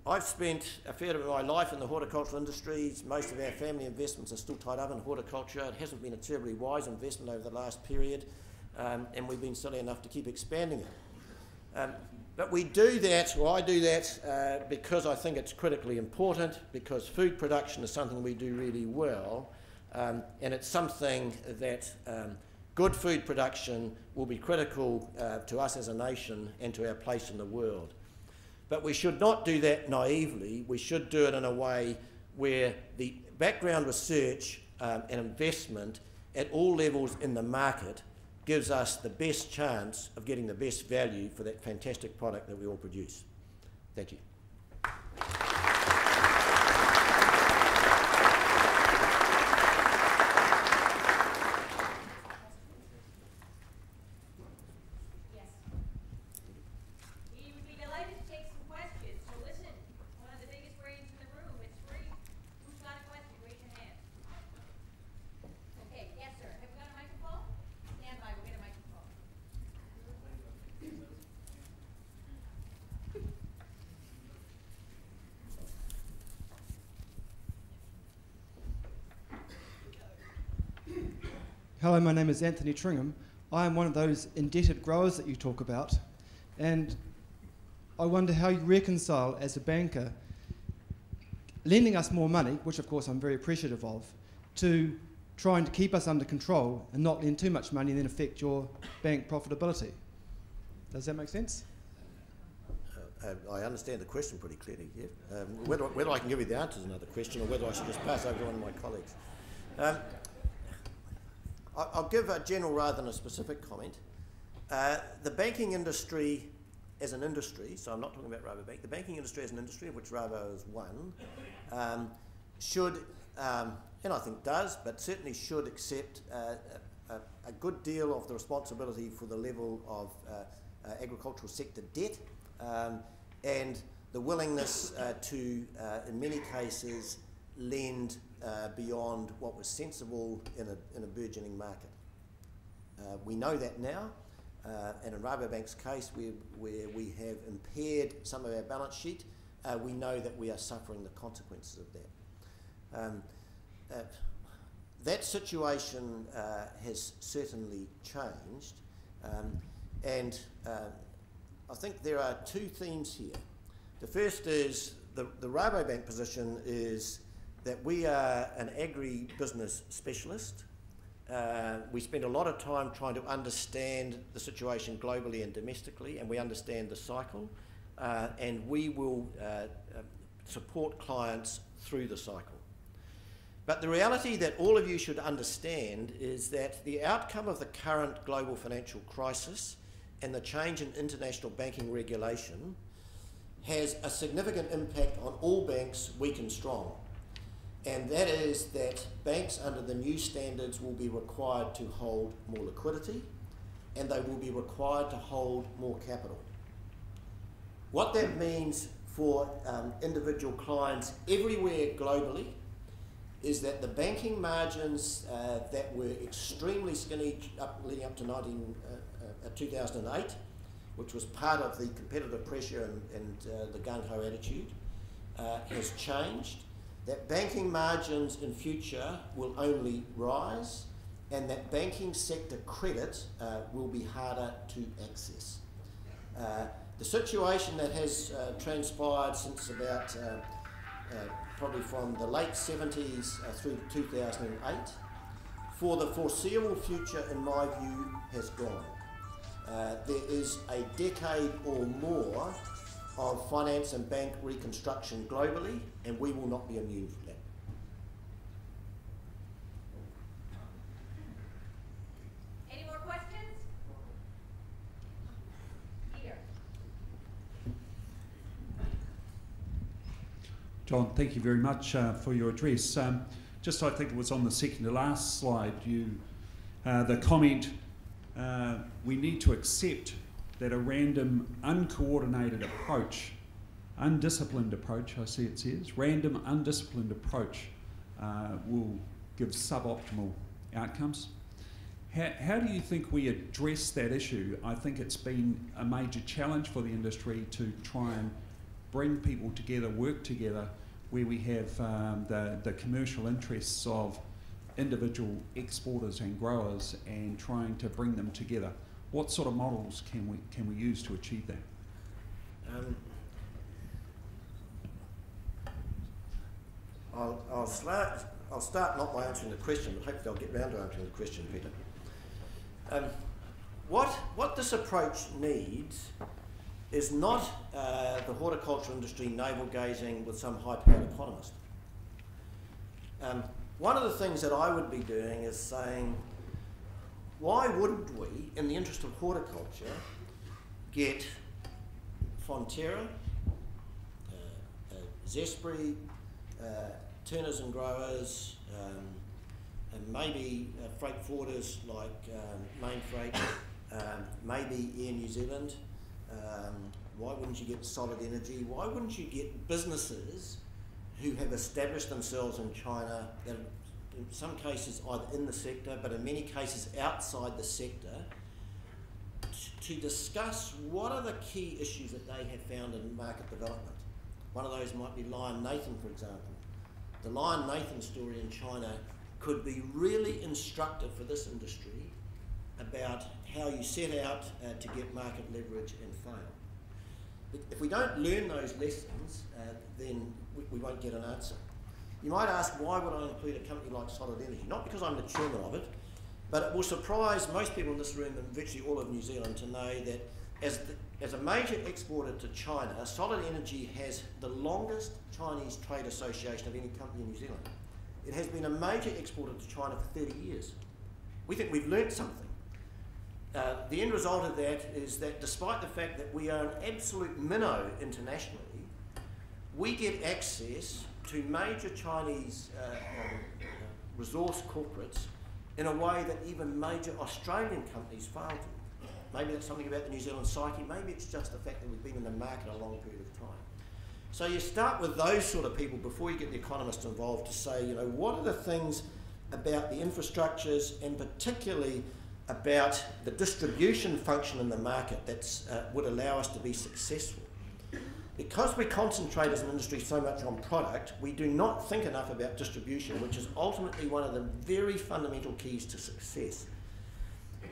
I've spent a fair bit of my life in the horticultural industries. Most of our family investments are still tied up in horticulture. It hasn't been a terribly wise investment over the last period, and we've been silly enough to keep expanding it. But we do that, or I do that, because I think it's critically important, because food production is something we do really well, and it's something that good food production will be critical to us as a nation and to our place in the world. But we should not do that naively. We should do it in a way where the background research and investment at all levels in the market gives us the best chance of getting the best value for that fantastic product that we all produce. Thank you. Hello, my name is Anthony Tringham. I am one of those indebted growers that you talk about, and I wonder how you reconcile as a banker lending us more money, which of course I'm very appreciative of, to trying to keep us under control and not lend too much money and then affect your bank profitability. Does that make sense? I understand the question pretty clearly, yeah. Whether I can give you the answer is another question, or whether I should just pass over to one of my colleagues. I'll give a general rather than a specific comment. The banking industry as an industry, so I'm not talking about Rabobank, the banking industry as an industry, of which Rabo is one, should, and I think does, but certainly should accept a good deal of the responsibility for the level of agricultural sector debt and the willingness to, in many cases, lend beyond what was sensible in a burgeoning market. We know that now, and in Rabobank's case, where we have impaired some of our balance sheet, we know that we are suffering the consequences of that. That situation has certainly changed, and I think there are two themes here. The first is the Rabobank position is that we are an agri-business specialist. We spend a lot of time trying to understand the situation globally and domestically, and we understand the cycle, and we will support clients through the cycle. But the reality that all of you should understand is that the outcome of the current global financial crisis and the change in international banking regulation has a significant impact on all banks, weak and strong. And that is that banks under the new standards will be required to hold more liquidity, and they will be required to hold more capital. What that means for individual clients everywhere globally is that the banking margins that were extremely skinny leading up to 2008, which was part of the competitive pressure and the gung-ho attitude, has changed. That banking margins in future will only rise, and that banking sector credit will be harder to access. The situation that has transpired since about probably from the late 70s through to 2008, for the foreseeable future, in my view, has gone. There is a decade or more of finance and bank reconstruction globally, and we will not be immune from that. Any more questions? Here. John, thank you very much for your address. Just I think it was on the second to last slide, the comment, we need to accept that a random, uncoordinated approach, undisciplined approach, I see it says, random, undisciplined approach will give suboptimal outcomes. How do you think we address that issue? I think it's been a major challenge for the industry to try and bring people together, work together, where we have the commercial interests of individual exporters and growers and trying to bring them together. What sort of models can we use to achieve that? I'll start not by answering the question, but hopefully I'll get round to answering the question, Peter. What this approach needs is not the horticulture industry navel-gazing with some high-powered economist. One of the things that I would be doing is saying, why wouldn't we, in the interest of horticulture, get Fonterra, Zespri, Turners and Growers, and maybe freight forwarders like Main Freight, maybe Air New Zealand. Why wouldn't you get Solid Energy? Why wouldn't you get businesses who have established themselves in China, that in some cases either in the sector, but in many cases outside the sector, to discuss what are the key issues that they have found in market development. One of those might be Lion Nathan, for example. The Lion Nathan story in China could be really instructive for this industry about how you set out to get market leverage and fail. If we don't learn those lessons, then we won't get an answer. You might ask, why would I include a company like Solid Energy? Not because I'm the chairman of it, but it will surprise most people in this room and virtually all of New Zealand to know that as a major exporter to China, Solid Energy has the longest Chinese trade association of any company in New Zealand. It has been a major exporter to China for 30 years. We think we've learnt something. The end result of that is that despite the fact that we are an absolute minnow internationally, we get access to major Chinese resource corporates in a way that even major Australian companies fail to. Maybe that's something about the New Zealand psyche, maybe it's just the fact that we've been in the market a long period of time. So you start with those sort of people before you get the economists involved to say, you know, what are the things about the infrastructures and particularly about the distribution function in the market that would allow us to be successful. Because we concentrate as an industry so much on product, we do not think enough about distribution, which is ultimately one of the very fundamental keys to success.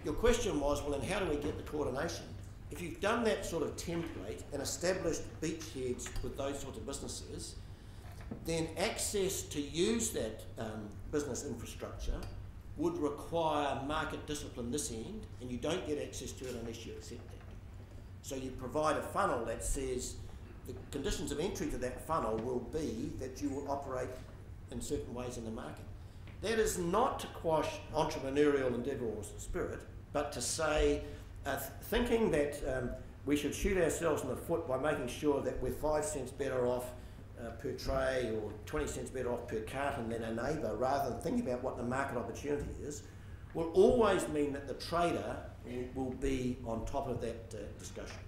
Your question was, well, then how do we get the coordination? If you've done that sort of template and established beachheads with those sorts of businesses, then access to use that business infrastructure would require market discipline this end, and you don't get access to it unless you accept that. So you provide a funnel that says the conditions of entry to that funnel will be that you will operate in certain ways in the market. That is not to quash entrepreneurial endeavour or spirit, but to say, thinking that we should shoot ourselves in the foot by making sure that we're 5 cents better off per tray or 20 cents better off per carton than a neighbour, rather than thinking about what the market opportunity is, will always mean that the trader will be on top of that discussion.